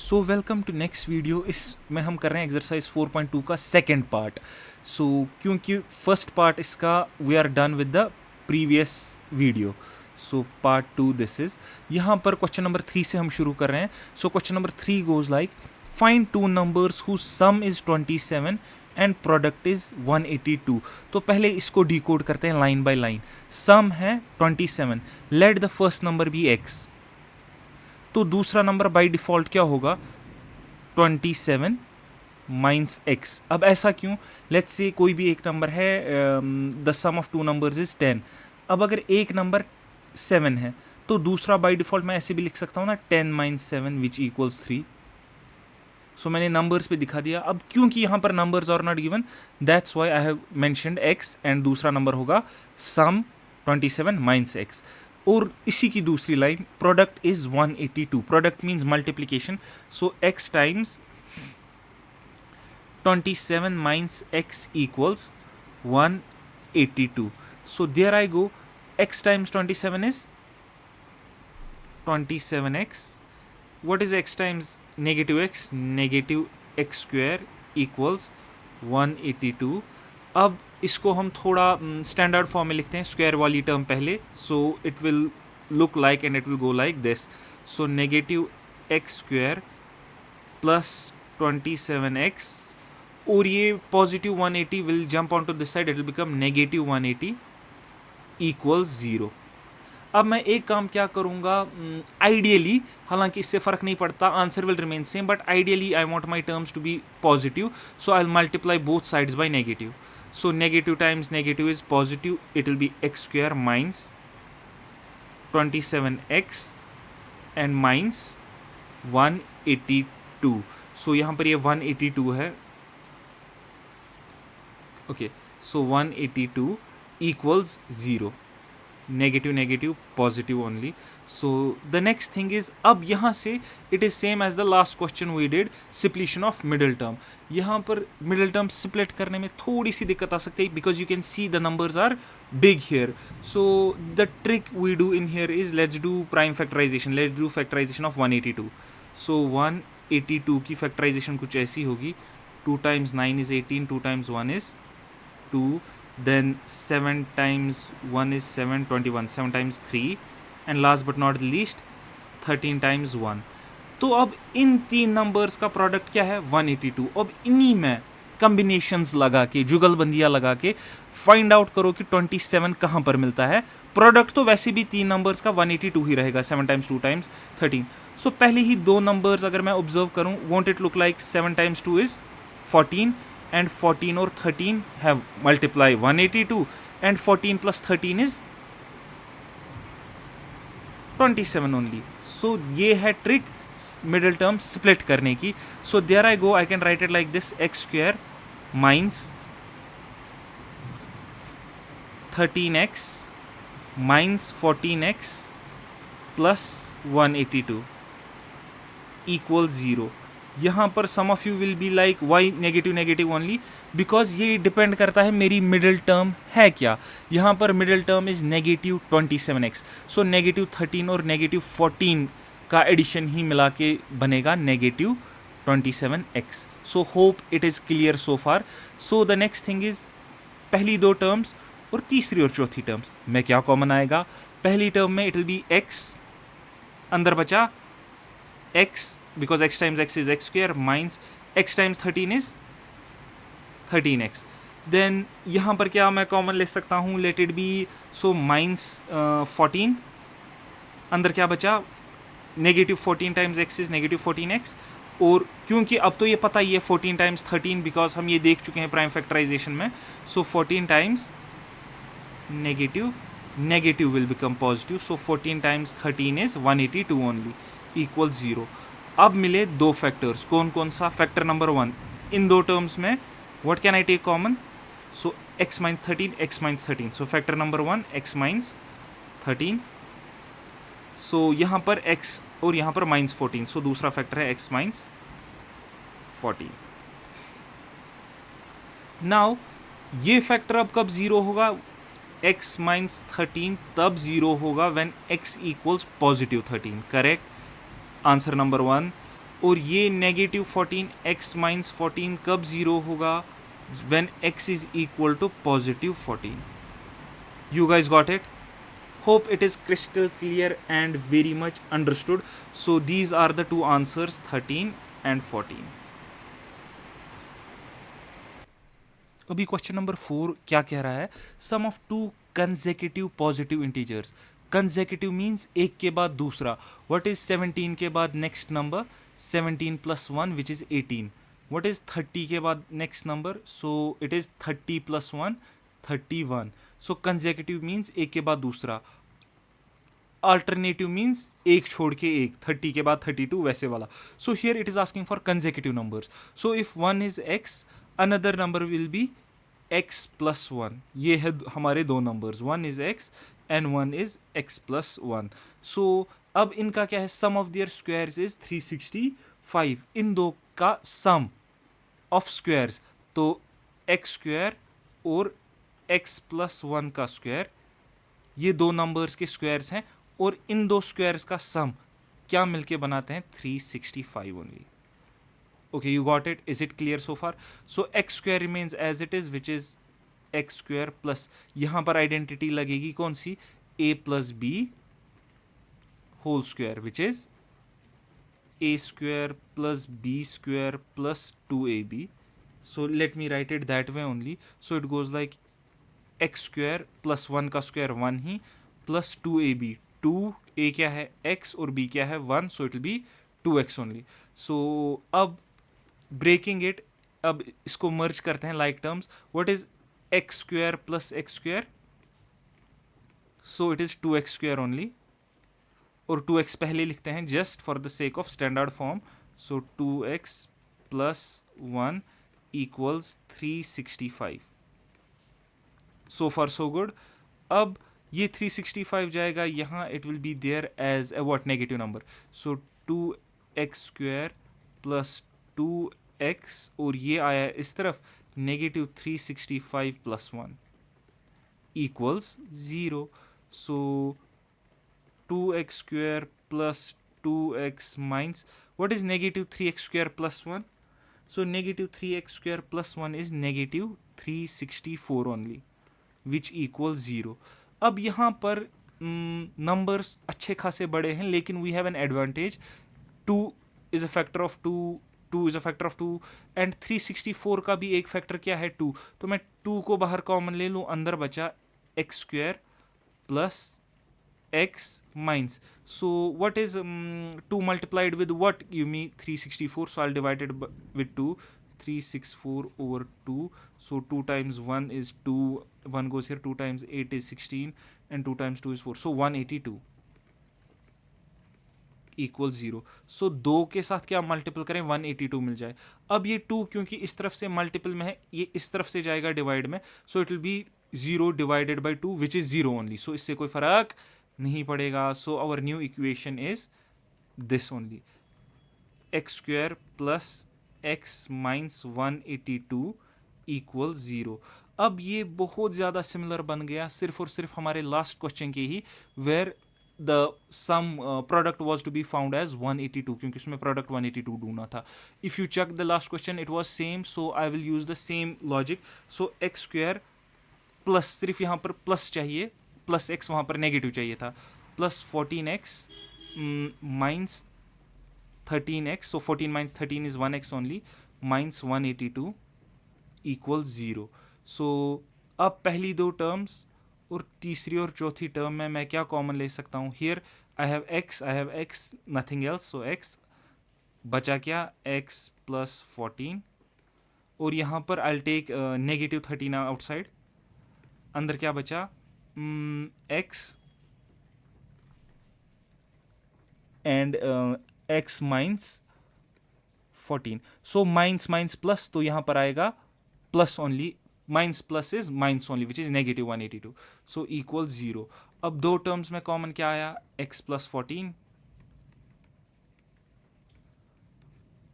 So welcome to next video. इसमें हम कर रहे हैं एक्सरसाइज 4.2 का सेकेंड पार्ट। सो क्योंकि फर्स्ट पार्ट इसका we are done with the previous video, so part 2 this is. यहाँ पर क्वेश्चन नंबर 3 से हम शुरू कर रहे हैं। So question number 3 goes like find two numbers who some is 27 and product is 182। तो पहले इसको डिकोड करते हैं लाइन बाय लाइन। सम है 27, let the first number be x, तो दूसरा नंबर बाय डिफॉल्ट क्या होगा 27 माइनस एक्स। अब ऐसा क्यों? लेट्स से कोई भी एक नंबर है, the sum of two numbers is 10। अब अगर एक नंबर 7 है तो दूसरा बाय डिफॉल्ट मैं ऐसे भी लिख सकता हूँ ना, 10 माइनस 7 विच इक्वल्स 3। सो मैंने नंबर्स पे दिखा दिया। अब क्योंकि यहाँ पर numbers are not given, that's why I have mentioned x and दूसरा नंबर होगा सम 27 माइनस एक्स। और इसी की दूसरी line product is 182। Product means multiplication, so x times 27 minus x equals 182। So there I go, x times 27 is 27x. What is x times negative x? Negative x square equals 182. अब इसको हम थोड़ा standard form में लिखते हैं, square वाली term पहले, so it will look like and it will go like this. So negative x square plus 27x, और ये positive 180 will jump on to this side, it will become negative 180 equals 0। अब मैं एक काम क्या करूँगा, आइडियली, हालांकि इससे फ़र्क नहीं पड़ता, answer will remain same, but ideally I want my terms to be positive, so I will multiply both sides by negative. So negative times negative is positive, it will be x square minus 27x and minus 182। So यहाँ पर ये 182 है, okay. So 182 equals 0, negative negative positive only. So the next thing is, अब यहाँ से it is same as the last question we did, splitting of middle term. यहाँ पर middle term split करने में थोड़ी सी दिक्कत आ सकती है, because you can see the numbers are big here. So the trick we do in here is, let's do prime factorisation, let's do factorisation of 182। So 182 की फैक्टराइजेशन कुछ ऐसी होगी, 2 times 9 is 18, 2 times 1 is 2, then 7 times 1 is 7, 21, 7 times 3, and last but not least 13 times 1। तो अब इन तीन numbers का product क्या है 182। अब इन्हीं में कम्बिनेशंस लगा के, जुगलबंदियाँ लगा के फाइंड आउट करो कि 27 कहाँ पर मिलता है। प्रोडक्ट तो वैसे भी तीन नंबर्स का 182 ही रहेगा, 7 times 2 times 13। सो पहले ही दो नंबर्स अगर मैं ऑब्जर्व करूँ, want it look like 7 times 2 is 14, and 14 और 13 have multiply 182, and 14 plus 13 is 27 only. So ये है ट्रिक मिडिल टर्म स्प्लिट करने की। So there I go, I can write it like this, x square minus 13x minus 14x plus 182 equal 0। यहाँ पर some of you will be like y negative negative only, because ये depend करता है मेरी middle term है क्या। यहाँ पर middle term is negative 27x, so negative 13 और नेगेटिव 14 का एडिशन ही मिला के बनेगा negative 27x। So hope it is clear so far. So the next thing is, पहली दो टर्म्स और तीसरी और चौथी टर्म्स में क्या कॉमन आएगा। पहली टर्म में इट विल बी x, अंदर बचा x, because x times x is x square minus x times 13 is 13x। then यहाँ पर क्या मैं कॉमन ले सकता हूँ, let it be, so minus 14, अंदर क्या बचा, negative 14 times x is negative 14x। और क्योंकि अब तो ये पता ही है 14 times 13, बिकॉज हम ये देख चुके हैं प्राइम फैक्टराइजेशन में। सो 14 times negative negative will become positive, so 14 times 13 is 182 only equal 0। अब मिले दो फैक्टर्स, कौन कौन सा, फैक्टर नंबर 1, इन दो टर्म्स में what can I take common, so x minus 13, x minus 13, so factor number 1 x minus 13। So यहाँ पर x और यहाँ पर माइनस 14, सो दूसरा फैक्टर है x माइनस 14। नाउ ये फैक्टर अब कब 0 होगा, x माइनस 13 तब 0 होगा when x equals positive 13, correct. Answer number 1। और ये नेगेटिव 14 x माइनस 14 कब ज़ीरो होगा? when x is equal to positive 14. You guys got it? Hope it is crystal clear and very much understood. So these are the two answers, 13 and 14. अभी question number 4 क्या कह रहा है? Sum of two consecutive positive integers. Consecutive means एक के बाद दूसरा. What is 17 के बाद next number? 17 plus 1 which is 18. What is 30 के बाद next number? So it is 30 plus 1 31. So consecutive means एक के बाद दूसरा. अल्टरनेटिव मीन्स एक छोड़ के एक, 30 के बाद 32 वैसे वाला. So here it is asking for consecutive numbers. So if one is x, another number will be x plus 1. ये है हमारे दो numbers, one is x and one is x plus 1. सो अब इनका क्या है? Sum of their squares is 365. इन दो का सम ऑफ स्क्वायर्स, तो x स्क्वायर और x प्लस 1 का स्क्वायर, ये दो नंबर्स के स्क्वायर्स हैं, और इन दो स्क्वायर्स का सम क्या मिलके बनाते हैं? 365 only. Okay, you got it? Is it clear so far? So x square remains as it is, which is x square plus, यहाँ पर आइडेंटिटी लगेगी कौन सी? a plus b whole square, which is a square plus b square plus 2ab. So let me write it that way only. So it goes like x square plus 1 का square 1 ही plus 2ab. 2a क्या है? x और b क्या है? 1. So it will be 2x only. So अब breaking it, अब इसको merge करते हैं like terms. What is x square plus x square? So it is 2x square only, और 2x पहले लिखते हैं just for the sake of standard form. So 2x plus 1 equals 365. So far so good. अब ये 365 जाएगा यहाँ, it will be there as a what? Negative number. So 2x square plus 2x, और ये आया इस तरफ negative 365 plus 1 equals 0. So 2x square plus 2x minus, what is negative 3x square plus 1? So negative 3x square plus 1 is negative 364 only, which equals 0. अब यहाँ पर numbers अच्छे खासे बड़े हैं, लेकिन we have an advantage. 2 is a factor of 2 is a factor of 2, and 364 का भी एक फैक्टर क्या है? 2. तो मैं 2 को बाहर कॉमन ले लूँ, अंदर बचा x square plus x minus. So what is 2 multiplied with what? Give me 364. So I divide it with 2. 364 over 2. So 2 times 1 is 2. 1 goes here. 2 times 8 is 16. And 2 times 2 is 4. So 182 equal 0. सो 2 के साथ क्या multiple करें? 182 मिल जाए. अब ये 2 क्योंकि इस तरफ से मल्टीपल में है, ये इस तरफ से जाएगा डिवाइड में. So it will be 0 divided by 2 which is 0 only. So इससे कोई फर्क नहीं पड़ेगा. So our new equation is this only, x square plus x minus 182 equal 0. अब ये बहुत ज़्यादा सिमिलर बन गया सिर्फ और सिर्फ हमारे लास्ट क्वेश्चन के ही, where the sum product was to be found as 182, क्योंकि उसमें प्रोडक्ट 182 ढूंढना था. If you check the last question it was same. So I will use the same logic. So x square plus, सिर्फ यहाँ पर plus चाहिए, plus x वहाँ पर नेगेटिव चाहिए था, plus 14x minus 13x. So 14 minus 13 is 1x only, minus 182 equal 0. सो अब पहली दो टर्म्स और तीसरी और चौथी टर्म में मैं क्या कॉमन ले सकता हूँ? Here I have x, nothing else. So x बचा क्या? x प्लस 14, और यहाँ पर आई टेक नेगेटिव 13 आउटसाइड. अंदर क्या बचा? x and x minus 14. So minus minus plus, तो यहाँ पर आएगा plus only. Minus plus is minus only which is negative 182. So equal 0. अब दो टर्म्स में कॉमन क्या आया? x प्लस 14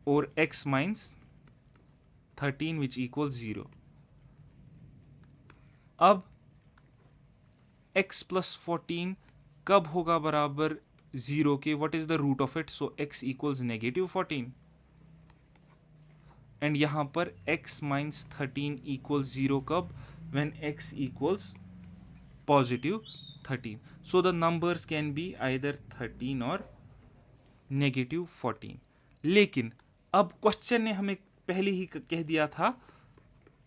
और x माइनस 13 विच इक्वल 0. अब x प्लस 14 कब होगा बराबर 0 के what is the root of it, so x equals -14 and यहाँ पर x माइनस 13 इक्वल्स 0 कब, when x equals +13. So the numbers can be either 13 और -14. लेकिन अब क्वेश्चन ने हमें पहले ही कह दिया था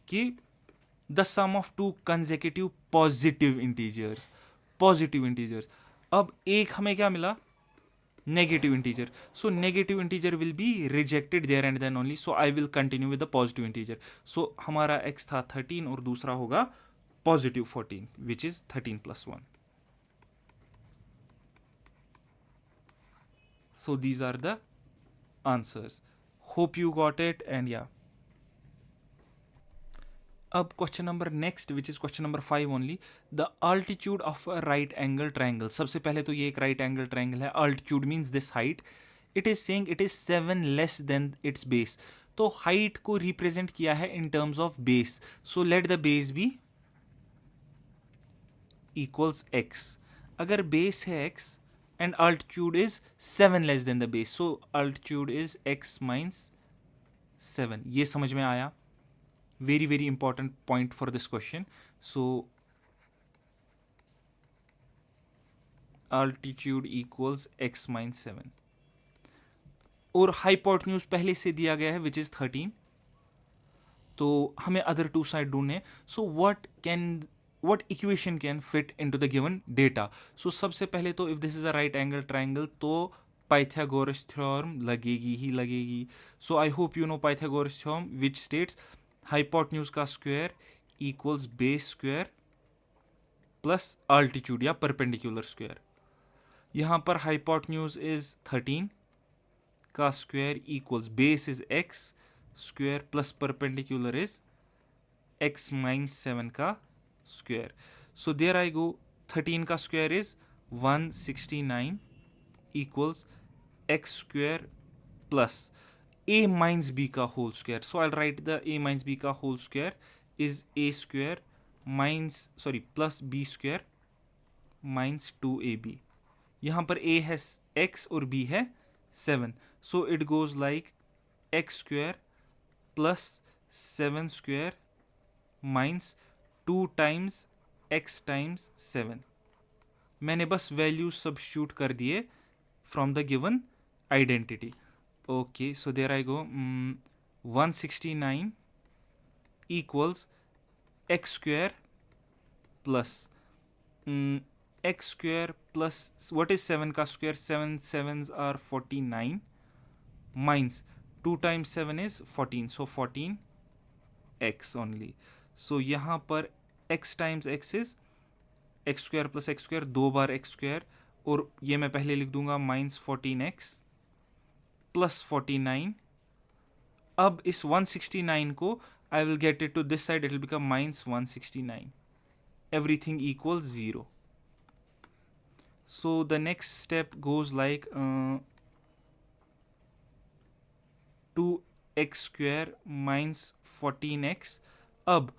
कि the sum of two consecutive positive integers. अब एक हमें क्या मिला, negative integer. So negative integer will be rejected there and then only. So I will continue with the positive integer. So हमारा x था 13 और दूसरा होगा +14 which is 13 + 1. So these are the answers. Hope you got it and yeah. अब question number next which is question number 5 only. The altitude of a right angle triangle. सबसे पहले तो ये एक right angle triangle है. Altitude means this height. It is saying it is 7 less than its base. तो height को represent किया है in terms of base. So let the base be equals x. अगर base है x and altitude is 7 less than the base, so altitude is x minus 7. ये समझ में आया? Very very important point for this question. So altitude equals x minus 7. और hypotenuse पहले से दिया गया है which is 13. तो हमें other two side ढूंढने. So what equation can fit into the given data? So सबसे पहले तो if this is a right angle triangle तो Pythagoras theorem लगेगी. So I hope you know Pythagoras theorem which states hypotenuse का square equals base square plus altitude या perpendicular square. यहाँ पर hypotenuse is 13 का square equals base is x square plus perpendicular is x minus 7 का square. So there I go, 13 का square is 169 equals x square plus a minus b का whole square. So I'll write the a minus b का whole square is a square plus b square minus 2ab. यहाँ पर a है x और b है 7. So it goes like x square plus 7 square minus 2 times x times 7. मैंने बस values substitute कर दिए from the given identity. Okay, so there I go. 169 equals x square plus x square plus what is 7 का square? 7 sevens are 49 minus 2 times 7 is 14. So 14x only. So यहाँ पर x times x is x square plus x square, 2 bar x square, और ये मैं पहले लिख दूंगा minus 14x plus 49. अब इस 169 को I will get it to this side, it will become minus 169. Everything equals 0. So the next step goes like 2x square minus 14x. अब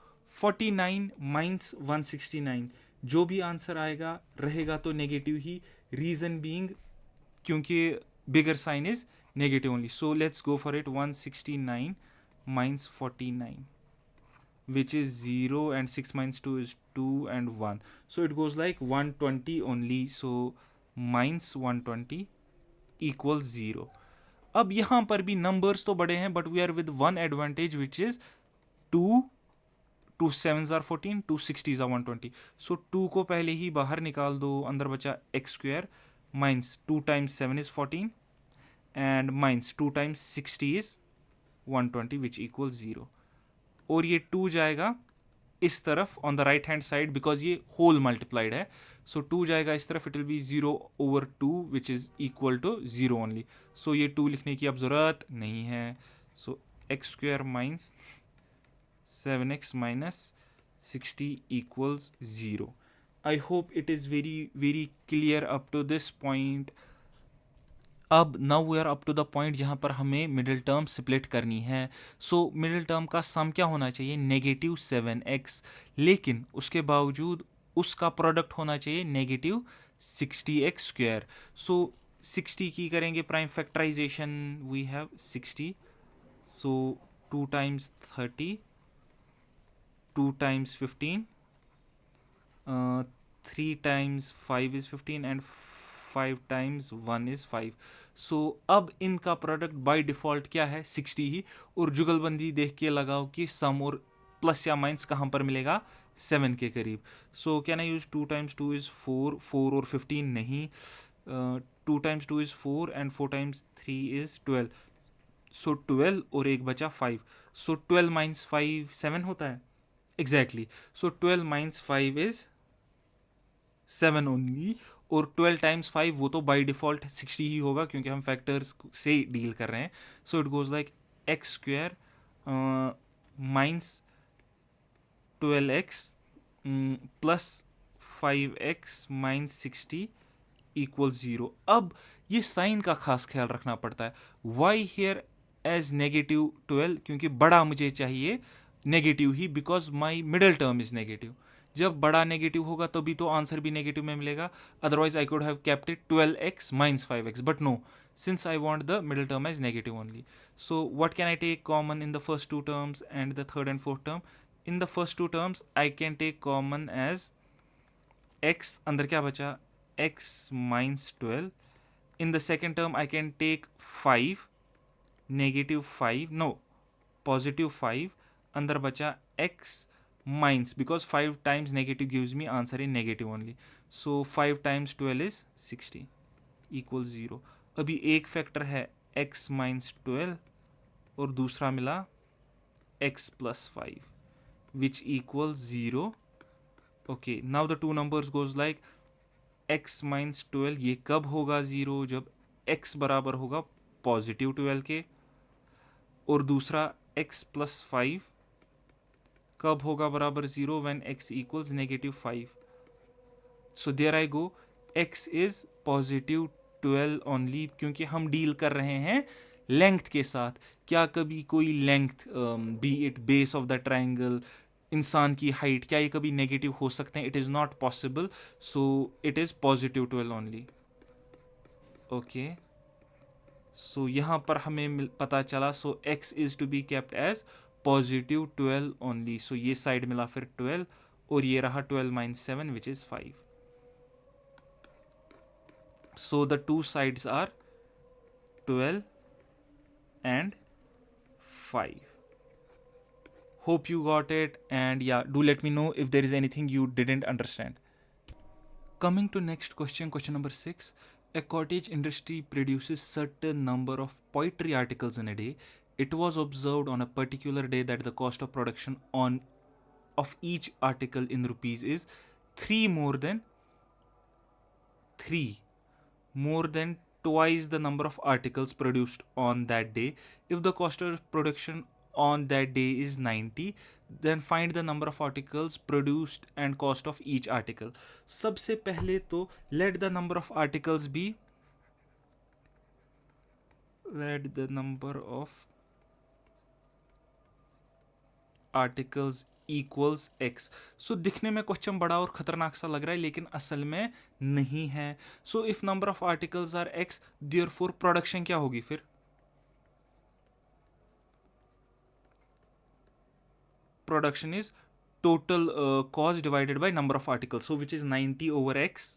49 minus 169, जो भी आंसर आएगा रहेगा तो नेगेटिव ही. रीजन बीइंग क्योंकि bigger sign is negative only. So let's go for it. 169 minus 49 which is 0 and 6 minus 2 is 2 and 1. So it goes like 120 only. So minus 120 equals 0. अब यहाँ पर भी नंबर्स तो बड़े हैं, but we are with one advantage which is 2 7s are 14, 2 60s are 120. So 2 को पहले ही बाहर निकाल दो, अंदर बचा x square minus 2 times 7 is 14 and minus 2 times 60 is 120 which equals 0. और ये 2 जाएगा इस तरफ on the right hand side because ये होल मल्टीप्लाइड है. सो 2 जाएगा इस तरफ, it will be 0/2 which is equal to 0 only. So ये 2 लिखने की अब ज़रूरत नहीं है. So x square minus 7x minus 60 equals 0. I hope it is very very clear up to this point. अब now we are up to the point जहाँ पर हमें मिडिल टर्म स्प्लिट करनी है. सो मिडिल टर्म का सम क्या होना चाहिए? -7x, लेकिन उसके बावजूद उसका प्रोडक्ट होना चाहिए 60x square. So 60 की करेंगे prime factorisation, we have 60, so 2 times 30, 2 times 15, 3 times 5 is 15 and 5 times 1 is 5. सो अब इनका प्रोडक्ट बाय डिफ़ॉल्ट क्या है, 60 ही. और जुगलबंदी देख के लगाओ कि सम और प्लस या माइनस कहाँ पर मिलेगा, 7 के करीब. So can I use 2 times 2 is 4, 4 और 15 नहीं, 2 times 2 is 4 and 4 times 3 is 12. सो 12 और एक बचा 5. सो 12 minus 5 7 होता है exactly. So 12 minus 5 is 7 only. और 12 times 5 वो तो बाई डिफ़ॉल्ट 60 ही होगा क्योंकि हम फैक्टर्स से डील कर रहे हैं. So it goes like x square minus 12x plus 5x minus 60 equal 0. अब ये साइन का खास ख्याल रखना पड़ता है. वाई हेयर एज नेगेटिव 12, क्योंकि बड़ा मुझे चाहिए negative he, because my middle term is negative. जब बड़ा नेगेटिव होगा तभी तो आंसर भी नेगेटिव में मिलेगा. Otherwise I could have kept it 12x minus 5x, but no, since I want the middle term as negative only. So what can I take common in the first two terms and the third and fourth term? In the first two terms I can take common as x, अंदर क्या बचा, x minus 12. In the second term I can take 5, negative 5, no, positive 5, अंदर बचा x minus, because 5 times negative gives me answer in negative only. So 5 times 12 is 60 equals 0. अभी एक factor है x minus 12 और दूसरा मिला x plus 5 which equals 0. Okay, now the two numbers goes like x minus 12, ये कब होगा 0, जब x बराबर होगा पॉजिटिव 12 के. और दूसरा x plus 5 कब होगा बराबर 0, when x equals negative 5. So there I go, x is positive 12 only, क्योंकि हम डील कर रहे हैं लेंथ के साथ. क्या कभी कोई length, B it base of the triangle, इंसान की हाइट, क्या ये कभी नेगेटिव हो सकते हैं? It is not possible. So it is positive 12 only. Okay, so यहाँ पर हमें पता चला. So x is to be kept as positive 12 only. So ये साइड मिला फिर 12 और ये रहा 12 minus 7 which is 5. So the two sides are 12 and 5. Hope you got it, and yeah, do let me know if there is anything you didn't understand. Coming to next question, question number 6. A cottage industry produces certain number of poetry articles in a day. It was observed on a particular day that the cost of production of each article in rupees is 3 more than twice the number of articles produced on that day. If the cost of production on that day is 90, then find the number of articles produced and cost of each article. सबसे पहले तो let the number of articles be, let the number of articles equals x. सो दिखने में question बड़ा और खतरनाक सा लग रहा है, लेकिन असल में नहीं है. So if number of articles are x, therefore production क्या होगी फिर? Production is total cost divided by number of articles, so which is 90 over x.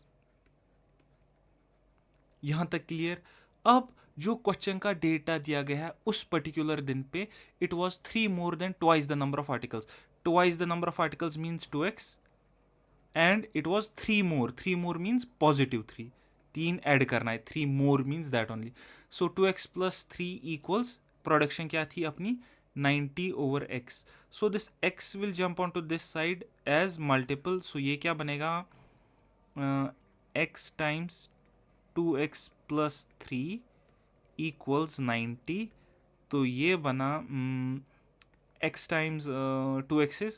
यहां तक क्लियर? अब जो क्वेश्चन का डेटा दिया गया है उस पर्टिकुलर दिन पे, it was 3 more than twice the number of articles. Twice the number of articles means 2x, and it was 3 more. 3 more means positive 3. 3 add करना है, 3 more means that only. So 2x plus 3 equals, production क्या थी अपनी, 90 over x. So this x will jump onto this side as multiple. So ये क्या बनेगा, x times 2x plus 3 equals 90. तो ये बना x times 2x is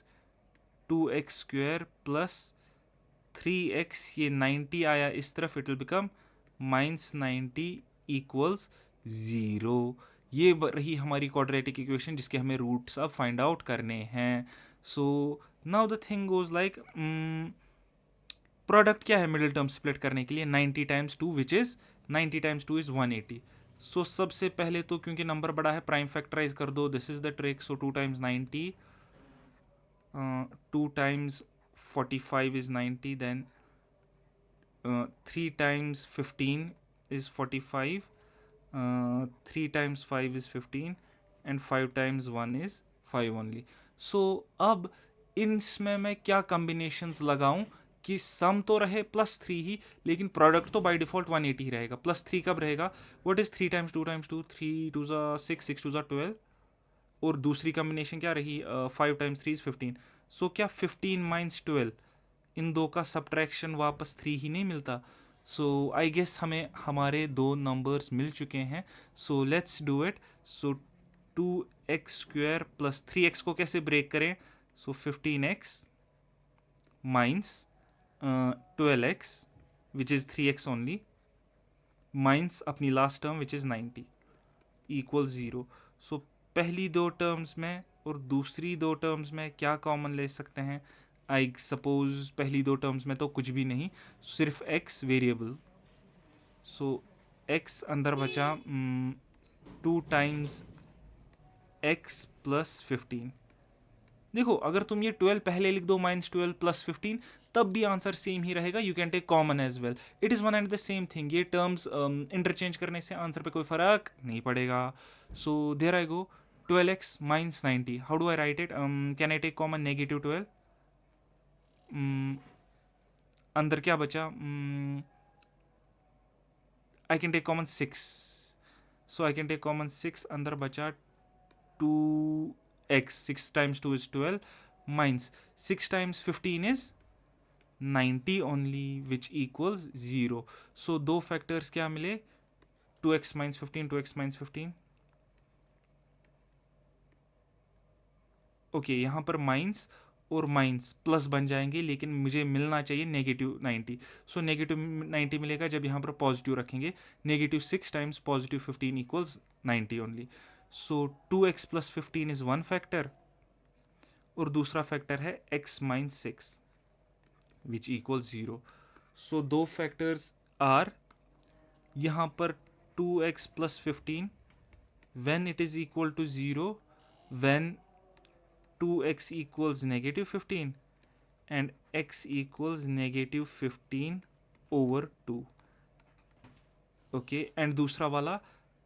2x square plus 3x, ये 90 आया इस तरफ, it will become minus 90 equals 0. ये रही हमारी क्वाड्रेटिक इक्वेशन जिसके हमें रूट्स अब फाइंड आउट करने हैं. So now the thing goes like, product क्या है मिडिल टर्म स्प्लिट करने के लिए, 90 times 2 which is 90 times 2 is 180. सो सबसे पहले तो क्योंकि नंबर बड़ा है प्राइम फैक्टराइज कर दो, this is the trick. So 2 times 90, 2 times 45 is 90, then 3 times 15 is 45, 3 times 5 is 15, and 5 times 1 is 5 only. So अब इसमें मैं क्या कॉम्बिनेशंस लगाऊं कि सम तो रहे +3 ही, लेकिन प्रोडक्ट तो बाय डिफॉल्ट 180 ही रहेगा. +3 कब रहेगा, व्हाट इज 3 टाइम्स 2 टाइम्स 2, 3 2 6, 6 2 12, और दूसरी कॉम्बिनेशन क्या रही, 5 टाइम्स 3 इज 15. सो क्या 15 माइनस 12, इन दो का सब्ट्रैक्शन वापस 3 ही नहीं मिलता. सो आई गेस हमें हमारे दो नंबर्स मिल चुके हैं. So let's do it. So 2x² plus 3x को कैसे ब्रेक करें, so 15x minus 12x which is 3x only, minus अपनी last term which is 90 equal 0. So पहली दो टर्म्स में और दूसरी दो टर्म्स में क्या कॉमन ले सकते हैं, आई सपोज पहली दो टर्म्स में तो कुछ भी नहीं, सिर्फ x वेरिएबल. सो x अंदर बचा 2 टाइम्स x प्लस 15. देखो अगर तुम ये 12 पहले लिख दो -12 प्लस 15 तब भी आंसर सेम ही रहेगा. You can take common as well, it is one and the same thing. ये टर्म्स इंटरचेंज करने से आंसर पे कोई फर्क नहीं पड़ेगा. So there I go, 12x minus 90. How do I write it, can I take common -12? अंदर क्या बचा, I can take common 6. So I can take common 6, अंदर बचा 2x, 6 times 2 is 12, minus 6 times 15 is 90 only, which equals 0. So दो factors क्या मिले, 2x minus 15, 2x minus 15. Okay यहाँ पर माइनस और माइनस प्लस बन जाएंगे, लेकिन मुझे मिलना चाहिए -90. सो -90 मिलेगा जब यहाँ पर पॉजिटिव रखेंगे. -6 times positive 15 equals 90 only. So 2x plus 15 is one factor और दूसरा फैक्टर है x माइनस 6 विच इक्वल 0. सो दो फैक्टर्स आर यहाँ पर 2x plus 15 when it is equal to 0, when 2x equals -15 and x equals -15 over 2. Okay, and दूसरा वाला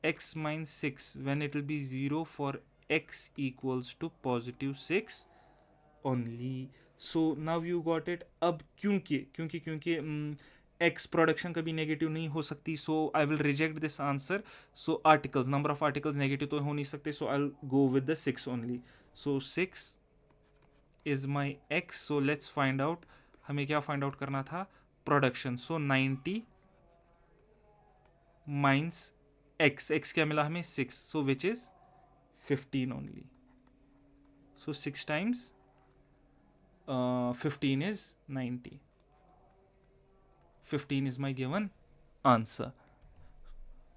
x minus 6 when it will be 0 for x equals to +6 only. So now you got it. अब क्योंकि x production कभी negative नहीं हो सकती, so I will reject this answer. So articles, number of articles negative तो हो नहीं सकते, so I will go with the 6 only. So 6 is my x. So let's find out, हमें क्या फाइंड आउट करना था, प्रोडक्शन. सो 90 माइनस x क्या मिला हमें 6, so which is 15 only. So 6 times 15 is 90. 15 is my given answer.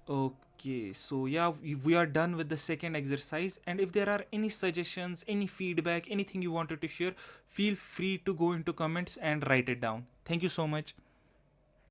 Okay, so yeah, we are done with the second exercise, and if there are any suggestions, any feedback, anything you wanted to share, feel free to go into comments and write it down. Thank you so much.